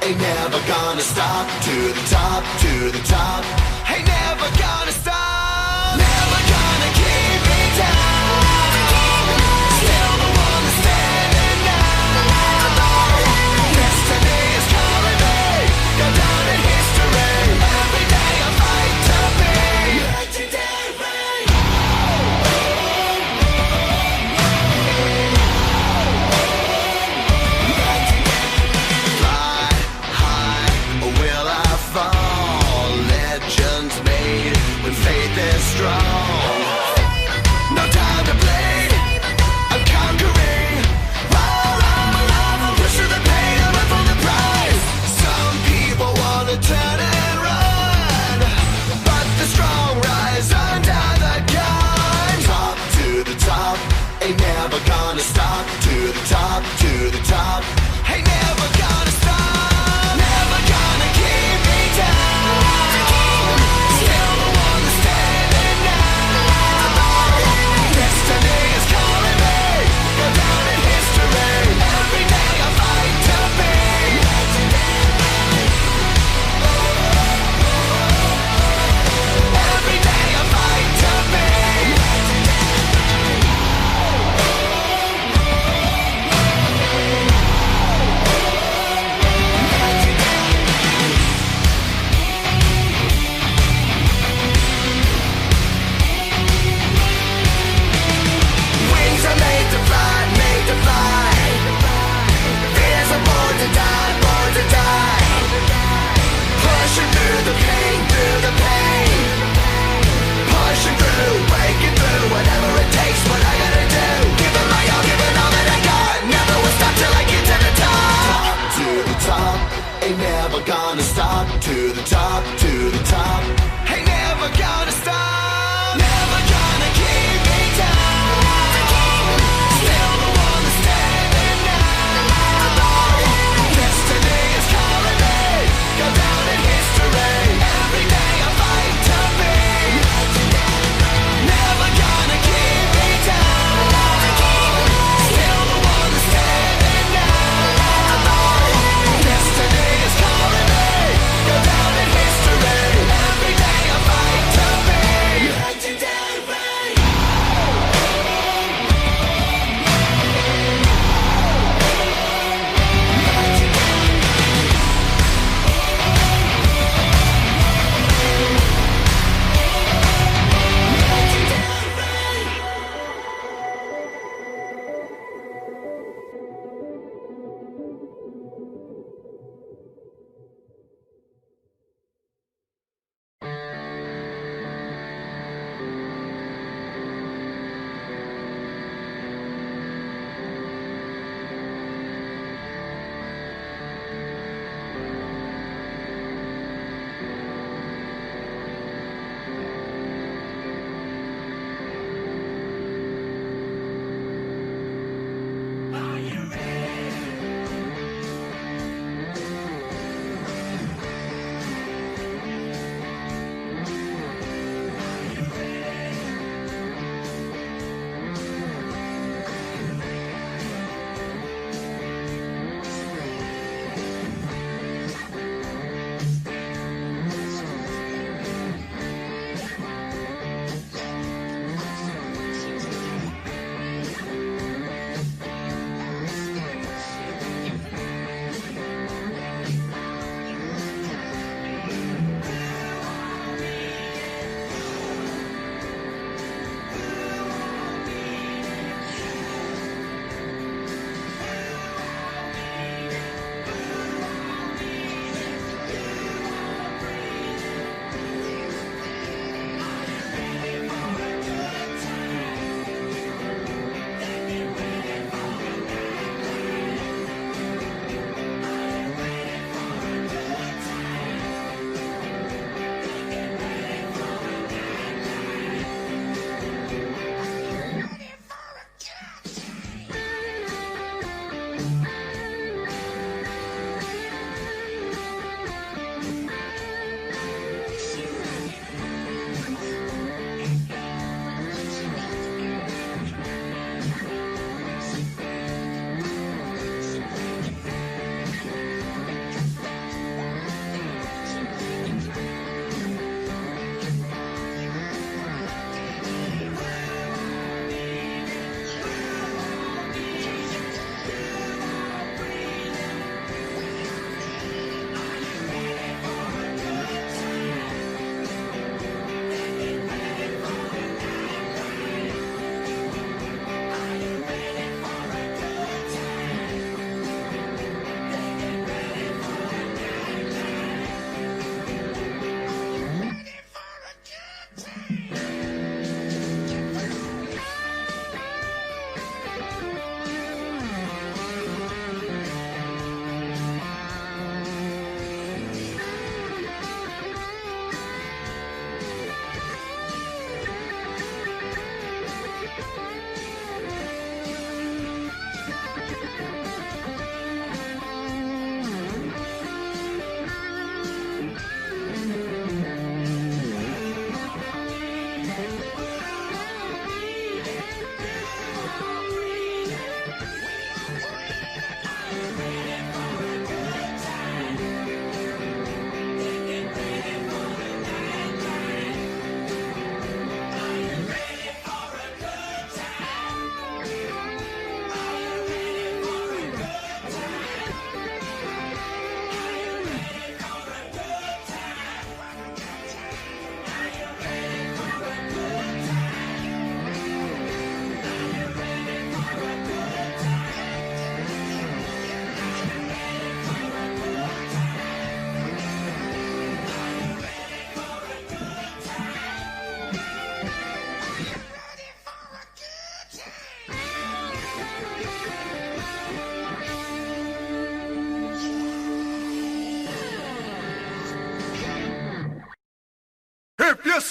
ain't never gonna stop. To the top, to the top, ain't never gonna stop. Never gonna keep me down. Still the one that's standing now. Destiny is calling me, go down in history. Every day I fight to be legendary. Fly high, or will I fall? Legends made when faith is strong. No time to bleed, I'm conquering. Push through the pain, I run for the prize. Some people wanna turn and run, but the strong rise under the gun. Top to the top, ain't never gonna stop. To the top, to the top, ain't never gonna stop. Never gonna keep me down. Still the one that's standing now. Destiny is calling me, go down in history. Every day I fight to be legendary. Every day I fight to be wings are made to fly, made to fly. Fears are born to die, born to die. Pushing through the pain, through the pain. Pushing through, breaking through, whatever it takes, what I gotta do. Giving my all, giving all that I got. Never will stop till I get to the top. Top to the top, ain't never gonna stop. To the top, to the top, ain't never gonna stop. Never gonna keep me down. Still the one that's standing now. Destiny is calling me, go down in history. Every day I fight to be legendary. Never gonna keep me down. Still the one that's standing now. Destiny is calling me, go down in history. Every day I fight to be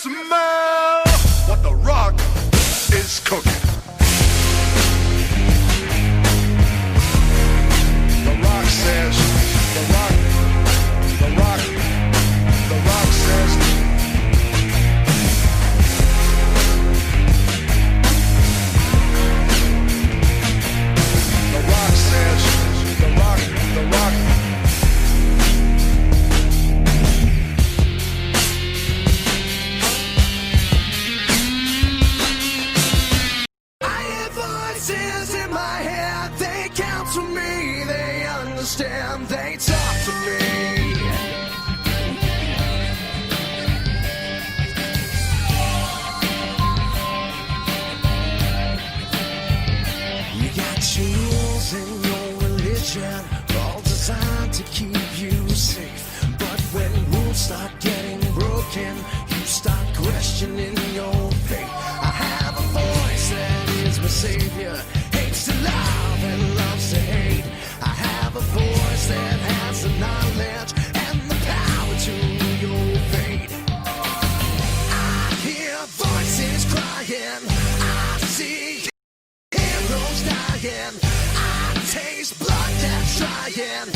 Smell what the rock is cooking. The rock says, the rock says, the rock says, the rock. I hear voices in my head, they counsel me, they understand, they talk to me. You got your rules in your religion, all designed to keep you safe. But when rules start getting broken, you start questioning your faith. I have a voice that is my savior, hates to love and loves to hate. I have a voice that has the knowledge and the power to your fate. I hear voices crying, I see heroes dying, I taste blood that's drying, I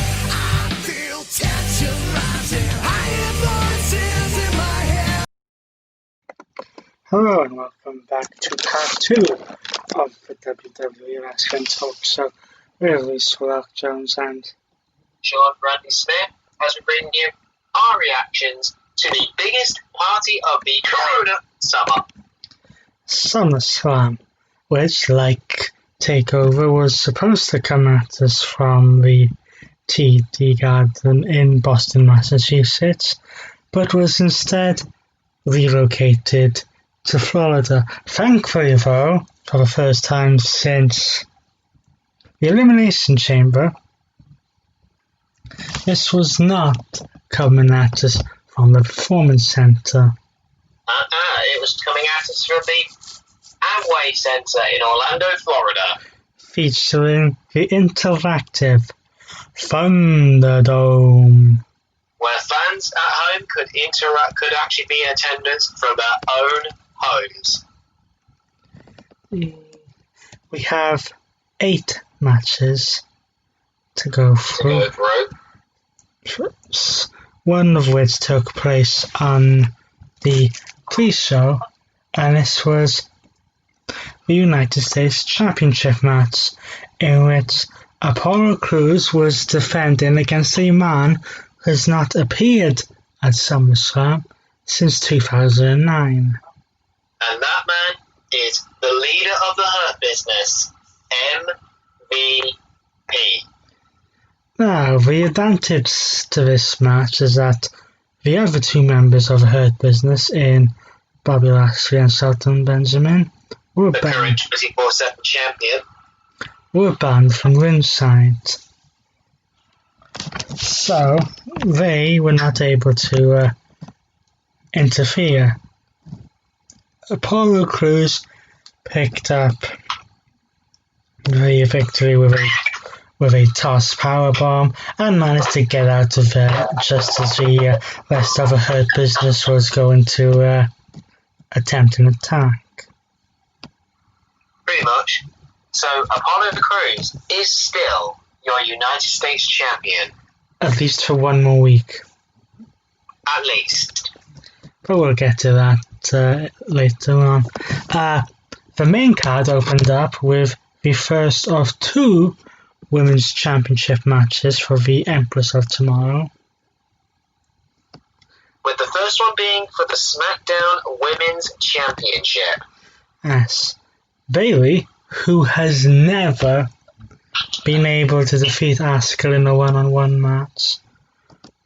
feel tension rising, I hear voices in my head. Hello and welcome back to part 2 of the WWE Wrestling Talk Show with Lisa Willock Jones and Sean Bradley Smith as we bring you our reactions to the biggest party of the Corona summer. Summerslam, which, like TakeOver, was supposed to come at us from the TD Garden in Boston, Massachusetts, but was instead relocated to Florida. Thankfully, though, for the first time since the Elimination Chamber, this was not coming at us from the Performance Center. It was coming at us from the Amway Center in Orlando, Florida. Featuring the interactive Thunderdome, where fans at home could actually be in attendance from their own homes. We have 8 matches to go through. One of which took place on the pre-show, and this was the United States Championship match, in which Apollo Crews was defending against a man who has not appeared at SummerSlam since 2009. And that man is the leader of the Hurt Business, MVP. Now, the advantage to this match is that the other 2 members of the Hurt Business, in Bobby Lashley and Shelton Benjamin, were the current 24/7 champion, were banned from ringside. So, they were not able to interfere. Apollo Crews picked up the victory with a toss powerbomb and managed to get out of there just as the rest of the Hurt Business was going to attempt an attack. Pretty much. So Apollo Crews is still your United States champion. At least for one more week. At least. But we'll get to that later on. The main card opened up with the first of 2 Women's Championship matches for the Empress of Tomorrow. With the first one being for the SmackDown Women's Championship. Yes. Bayley, who has never been able to defeat Asuka in a one-on-one match,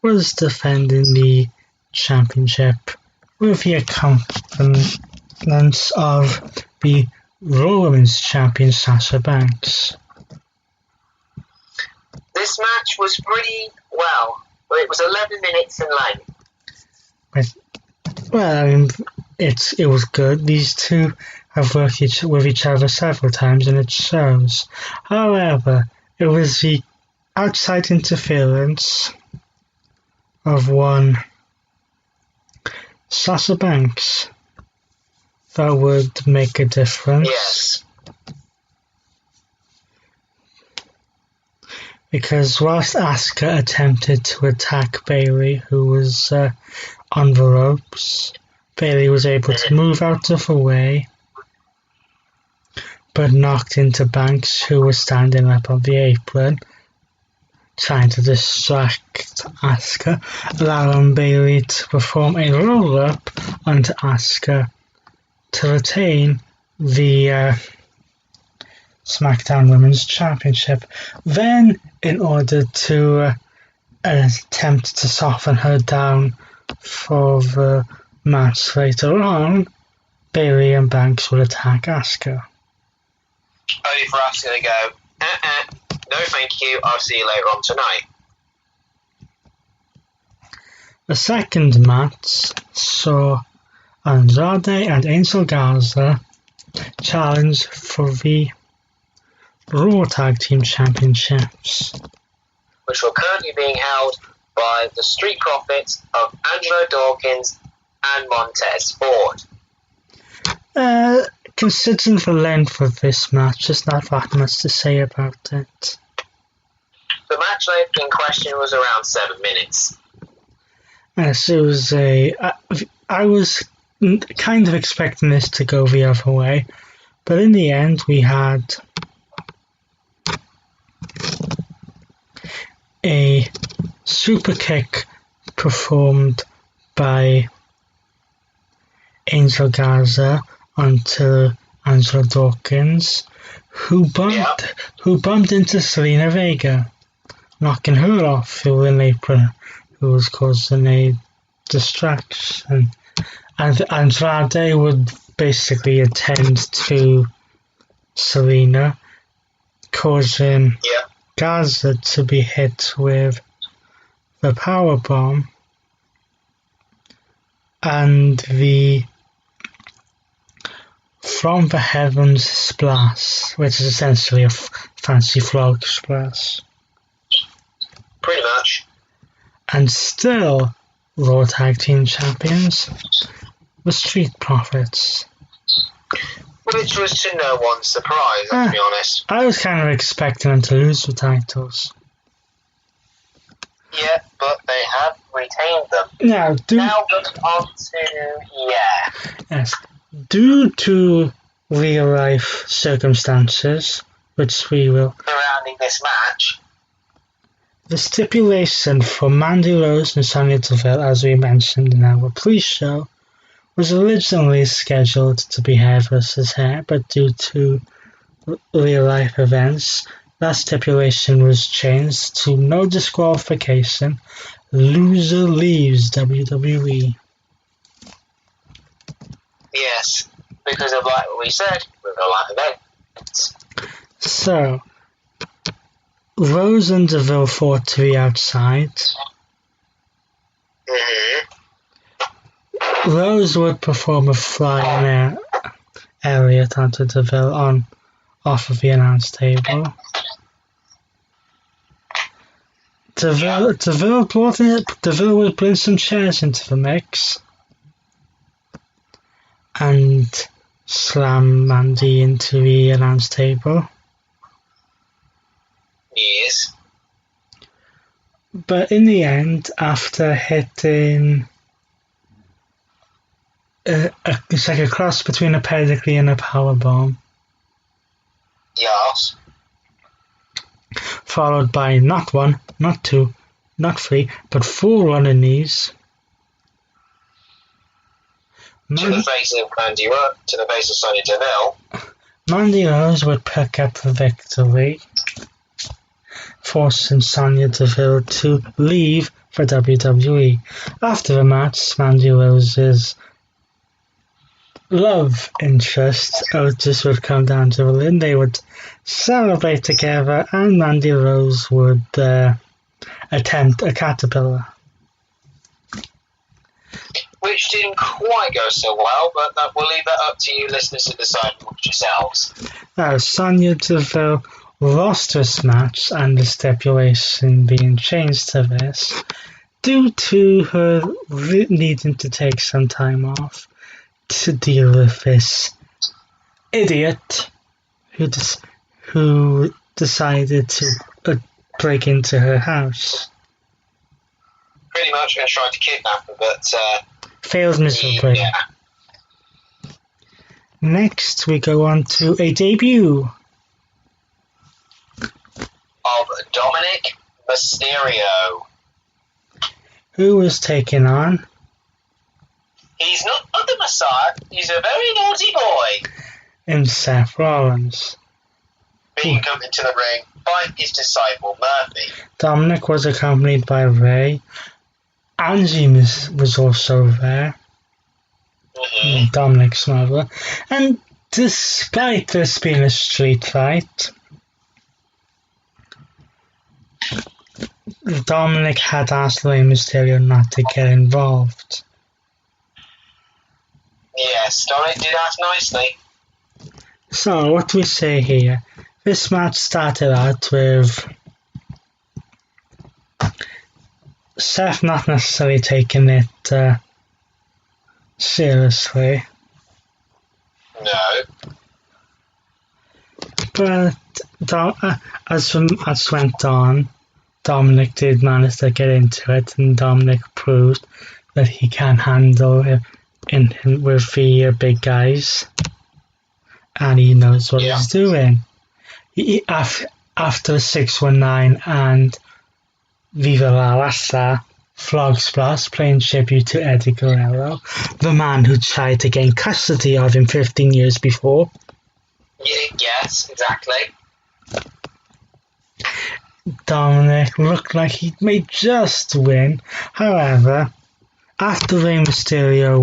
was defending the championship with the accompaniment of the Raw Women's Champion Sasha Banks. This match was pretty well. It was 11 minutes in length. Well, it was good. These 2 have worked with each other several times and it shows. However, it was the outside interference of one Sasha Banks that would make a difference. Yes. Because whilst Asuka attempted to attack Bayley, who was on the ropes, Bayley was able to move out of the way, but knocked into Banks, who was standing up on the apron, trying to distract Asuka, allowing Bayley to perform a roll-up onto Asuka to retain the SmackDown Women's Championship. Then, in order to attempt to soften her down for the match later on, Bayley and Banks would attack Asuka. Only for Asuka to go, no thank you, I'll see you later on tonight. The second match saw Andrade and Angel Garza challenge for the Raw Tag Team Championships, which were currently being held by the Street Profits of Angelo Dawkins and Montez Ford. Considering the length of this match, there's not that much to say about it. The match length in question was around 7 minutes. Yes, it was I was kind of expecting this to go the other way, but in the end we had a super kick performed by Angel Garza onto Angela Dawkins, who bumped into Selena Vega, knocking her off the ring apron, who was causing a distraction. And Andrade would basically attend to Selena, causing Garza to be hit with the powerbomb and the From the Heavens Splash, which is essentially a fancy frog splash. Pretty much. And still, Raw Tag Team Champions, the Street Profits. Which was to no one's surprise, let's be honest. I was kind of expecting them to lose the titles. Yeah, but they have retained them. Now on to, Yes. Due to real life circumstances, which we will, surrounding this match, the stipulation for Mandy Rose and Sonya Deville, as we mentioned in our pre-show, was originally scheduled to be hair versus hair, but due to real life events, that stipulation was changed to no disqualification. Loser leaves WWE. yes, because of like what we said, with real life events. So, Rose and Deville fought to the outside. Rose would perform a flying Elliot onto Deville off of the announce table. Deville would bring some chairs into the mix and slam Mandy into the announce table. Yes. But in the end, after hitting it's like a cross between a pedigree and a powerbomb, Yes. followed by not one, not two, not three, but 4 running knees. To the face of Mandy Rose, to the face of Sonya Deville. Mandy Rose would pick up the victory, forcing Sonya Deville to leave for WWE. After the match, Mandy Rose's love interest Otis would come down to the ring. They would celebrate together, and Mandy Rose would attempt a caterpillar. Which didn't quite go so well, but we'll leave that up to you listeners to decide amongst yourselves. Now, Sonya Deville lost this match, and the stipulation being changed to this, due to her needing to take some time off to deal with this idiot who decided to break into her house. Pretty much, and tried to kidnap her, but failed miserably. yeah. Next, we go on to a debut Of Dominic Mysterio. who was taken on He's not the Messiah. He's a very naughty boy. in Seth Rollins. Being come into the ring by his disciple Murphy. Dominic was accompanied by Ray. Angie was also there, Dominic's mother. And despite this being a street fight, Dominic had asked Rey Mysterio not to get involved. Yes, Dominic did ask nicely. So, what do we say here? This match started out with Seth not necessarily taking it seriously, No. but as went on, Dominic did manage to get into it, and Dominic proved that he can handle it with the big guys, and he knows what he's doing. After 619 and Viva La Raza, Flog Splash playing tribute to Eddie Guerrero, the man who tried to gain custody of him 15 years before. Yes, exactly. Dominic looked like he may just win. However, after Rey Mysterio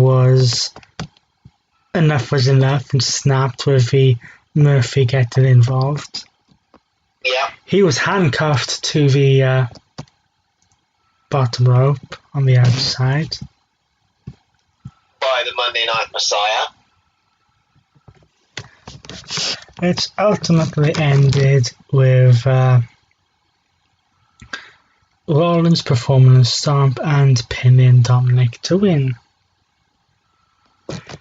enough was enough and snapped with the Murphy getting involved, he was handcuffed to the bottom rope on the outside By the Monday Night Messiah. It ultimately ended with Rollins performing a stomp and pinning Dominic to win.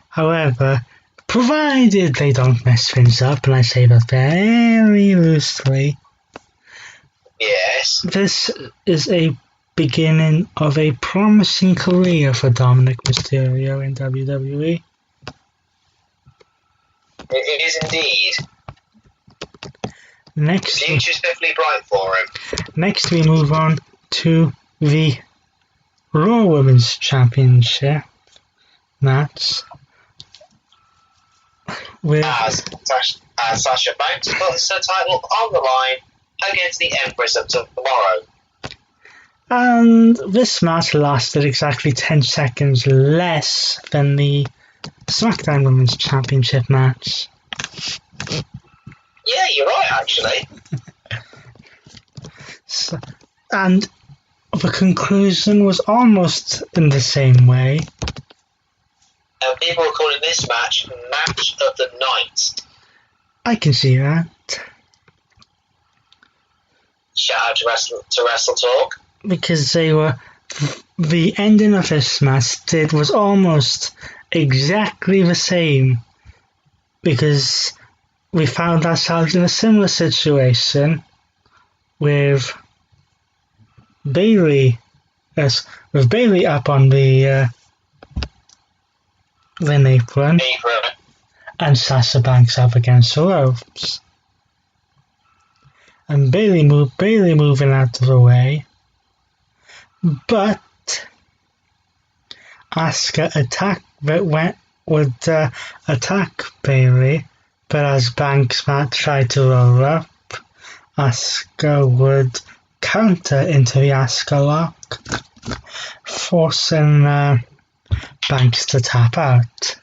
However, provided they don't mess things up, and I say that very loosely, Yes. this is a beginning of a promising career for Dominic Mysterio in WWE. It is indeed. The Next, future's definitely bright for him. next we move on to the Raw Women's Championship match with As Sasha Banks puts the title on the line against the Empress of Tomorrow. and this match lasted exactly 10 seconds less than the SmackDown Women's Championship match. Yeah, you're right, actually. And the conclusion was almost in the same way. And people are calling this match Match of the Night. I can see that. Shout out to Wrestle Talk. Because the ending of this match was almost exactly the same. Because we found ourselves in a similar situation with Bayley up on the apron and Sasha Banks up against the ropes, and Bayley moving out of the way, but Asuka would attack Bayley, but as Banks tried to roll up, Asuka would counter into the Asuka lock, forcing Banks to tap out.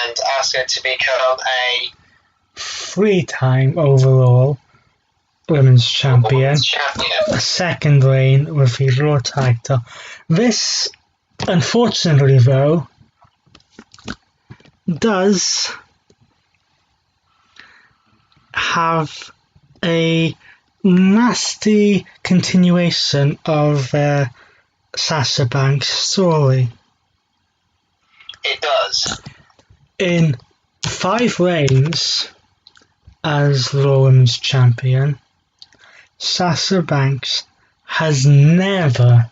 And Asuka to become a 3-time overall Women's Champion. A second reign with the Raw title. This, unfortunately though, does have a nasty continuation of Sasha Banks' story. It does. In 5 reigns as Raw Women's Champion, Sasha Banks has never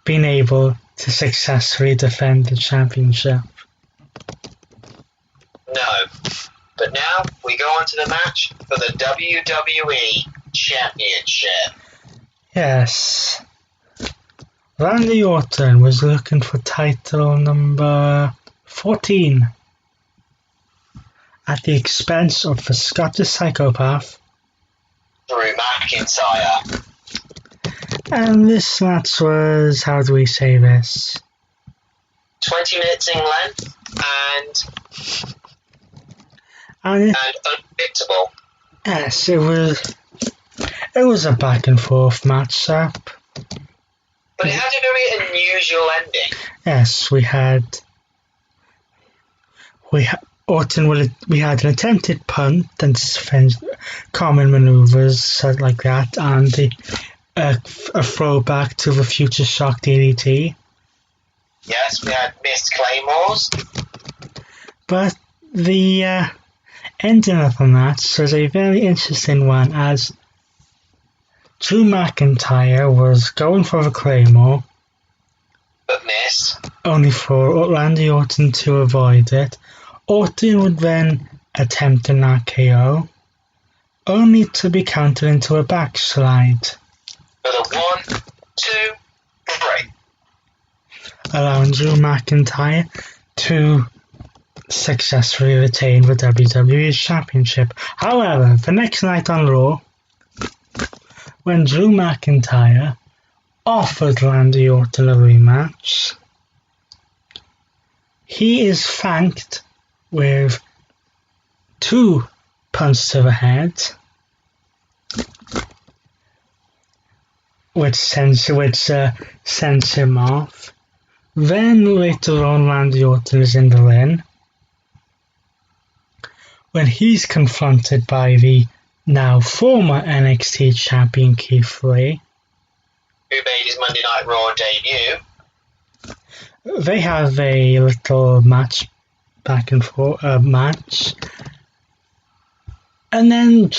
been able to successfully defend the championship. No. But now we go on to the match for the WWE Championship. Yes. Randy Orton was looking for title number 14 at the expense of the Scottish Psychopath, Drew McIntyre. and this match was, how do we say this? 20 minutes in length And and unpredictable. yes, it was a back and forth match up. But it had a very unusual ending. Yes, we had an attempted punt and common maneuvers, stuff like that, and a throwback to the Future Shock DDT. Yes, we had missed claymores. But the ending of the match was a very interesting one, as Drew McIntyre was going for the Claymore, But missed. only for Randy Orton to avoid it. Orton would then attempt an RKO, only to be countered into a backslide, For the 1, 2, 3. allowing Drew McIntyre to successfully retain the WWE Championship. However, the next night on Raw, when Drew McIntyre offered Randy Orton a rematch, he is thanked with 2 punches to the head, which sends him off. Then later on, Randy Orton is in the ring when he's confronted by the now former NXT champion Keith Lee. Who made his Monday Night Raw debut. They have a little match, back and forth match, and then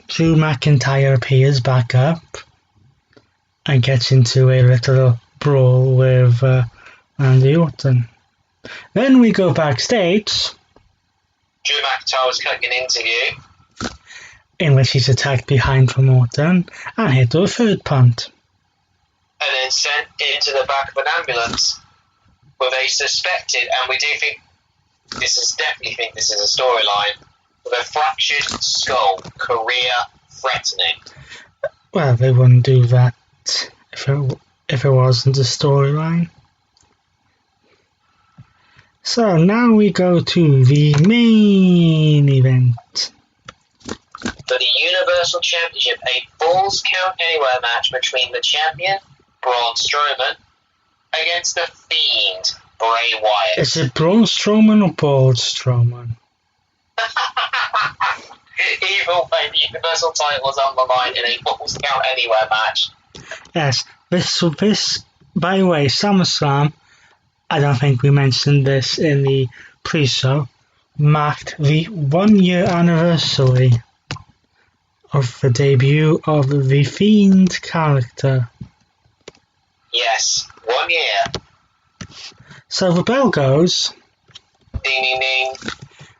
Drew McIntyre appears back up and gets into a little brawl with Randy Orton. Then we go backstage, Drew McIntyre was cutting an interview. in which he's attacked behind from Orton and hit with a third punt. And then sent into the back of an ambulance with a suspected, and we do think definitely think this is a storyline, with a fractured skull, career threatening. Well, they wouldn't do that if it wasn't a storyline. So now we go to the main event. For the Universal Championship, a Falls Count Anywhere match between the champion, Braun Strowman, against the Fiend, Bray Wyatt. Is it Braun Strowman or Bald Strowman? Either way, the Universal title was on the line in a Falls Count Anywhere match. Yes, this, by the way, SummerSlam, I don't think we mentioned this in the pre-show, marked the 1-year anniversary of the debut of the Fiend character. Yes, 1 year. So the bell goes, Ding ding ding.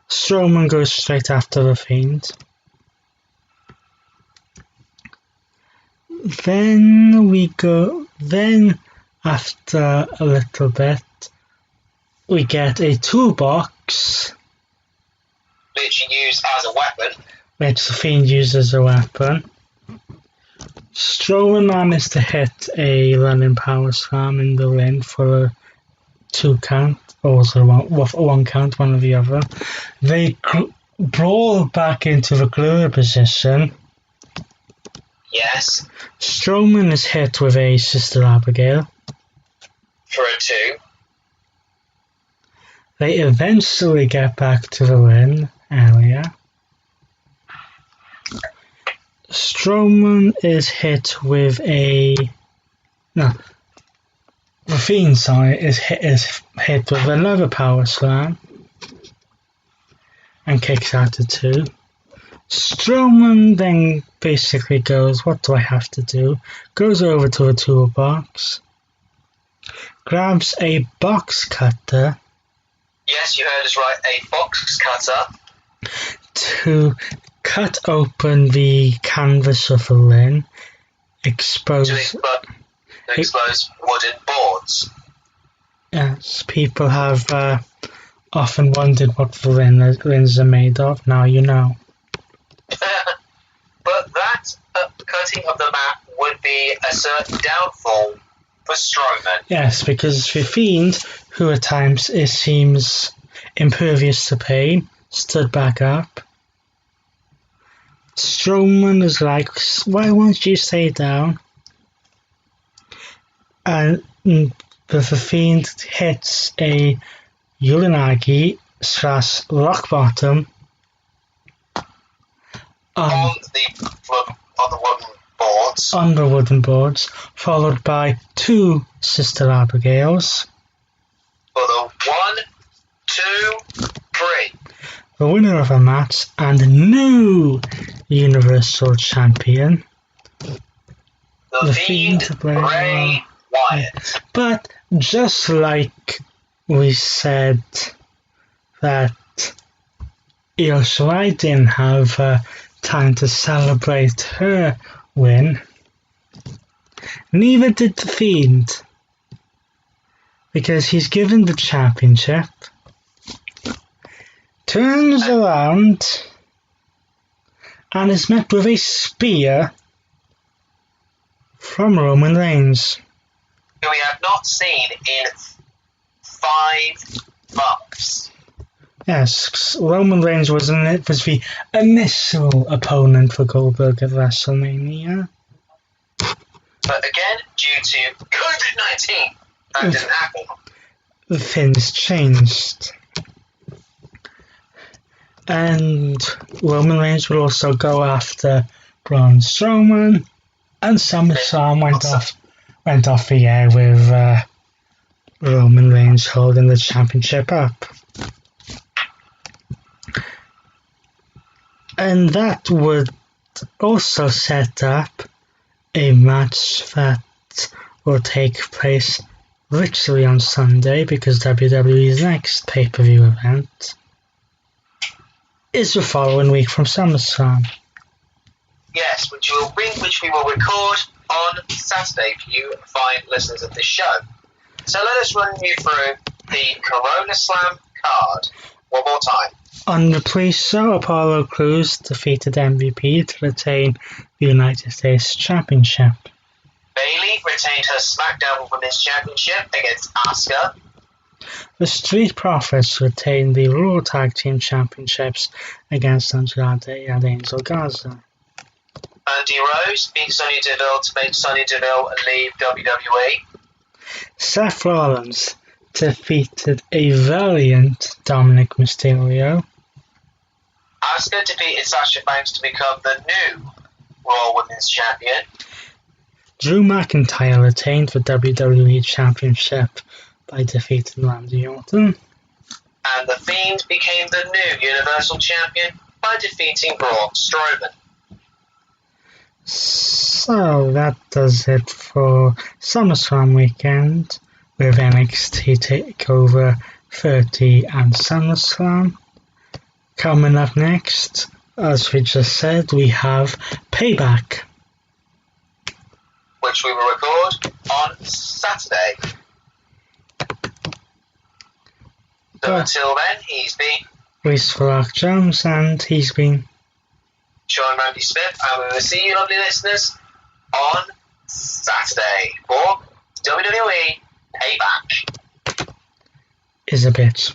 Strowman goes straight after the Fiend. Then after a little bit, we get a toolbox, Literally used as a weapon. which the Fiend uses as a weapon. Strowman managed to hit a running power slam in the ring for a 2 count, or was it 1 count, one or the other. They brawl back into the glue position. Yes, Strowman is hit with a Sister Abigail. for a 2. They eventually get back to the ring area. Strowman is hit with The Fiend side is hit with another power slam and kicks out at 2. Strowman then basically goes, what do I have to do? Goes over to the toolbox, grabs a box cutter. Yes, you heard us right, a box cutter. To cut open the canvas of the lin, expose wooden boards. Yes, people have often wondered what the lins are made of. Now you know. But that cutting of the mat would be a certain downfall for Strowman. Yes, because the Fiend, who at times seems impervious to pain, stood back up. Strowman is like, why won't you stay down? And the Fiend hits a Uranagi / rock bottom on the wooden boards. On the wooden boards, followed by 2 Sister Abigails. For the 1, 2, 3. The winner of the match and new Universal Champion, the Fiend Bray Wyatt. But just like we said that Io Shirai didn't have time to celebrate her win, neither did the Fiend, because he's given the championship, turns around and is met with a spear from Roman Reigns, who we have not seen in 5 months. Yes, Roman Reigns was the initial opponent for Goldberg at WrestleMania. But again, due to COVID-19, that didn't happen. Things changed. And Roman Reigns will also go after Braun Strowman, and Summerslam went off the air with Roman Reigns holding the championship up. And that would also set up a match that will take place literally on Sunday, because WWE's next pay-per-view event is the following week from SummerSlam. Yes, which we will record on Saturday for you fine listeners of this show. So let us run you through the Corona Slam card one more time. On the pre-show, Apollo Crews defeated MVP to retain the United States Championship. Bayley retained her SmackDown Women's Championship against Asuka. The Street Profits retained the Raw Tag Team Championships against Andrade and Angel Garza. Mandy Rose beat Sonya Deville to make Sonya Deville leave WWE. Seth Rollins defeated a valiant Dominic Mysterio. Asuka defeated Sasha Banks to become the new Raw Women's Champion. Drew McIntyre retained the WWE Championship by defeating Randy Orton. And The Fiend became the new Universal Champion by defeating Braun Strowman. So that does it for SummerSlam weekend with NXT TakeOver 30 and SummerSlam. Coming up next, as we just said, we have Payback, which we will record on Saturday. So until then, he's been Reese Rock Jones, and he's been Sean Randy Smith, and we will see you, lovely listeners, on Saturday for WWE Payback. Is a bitch.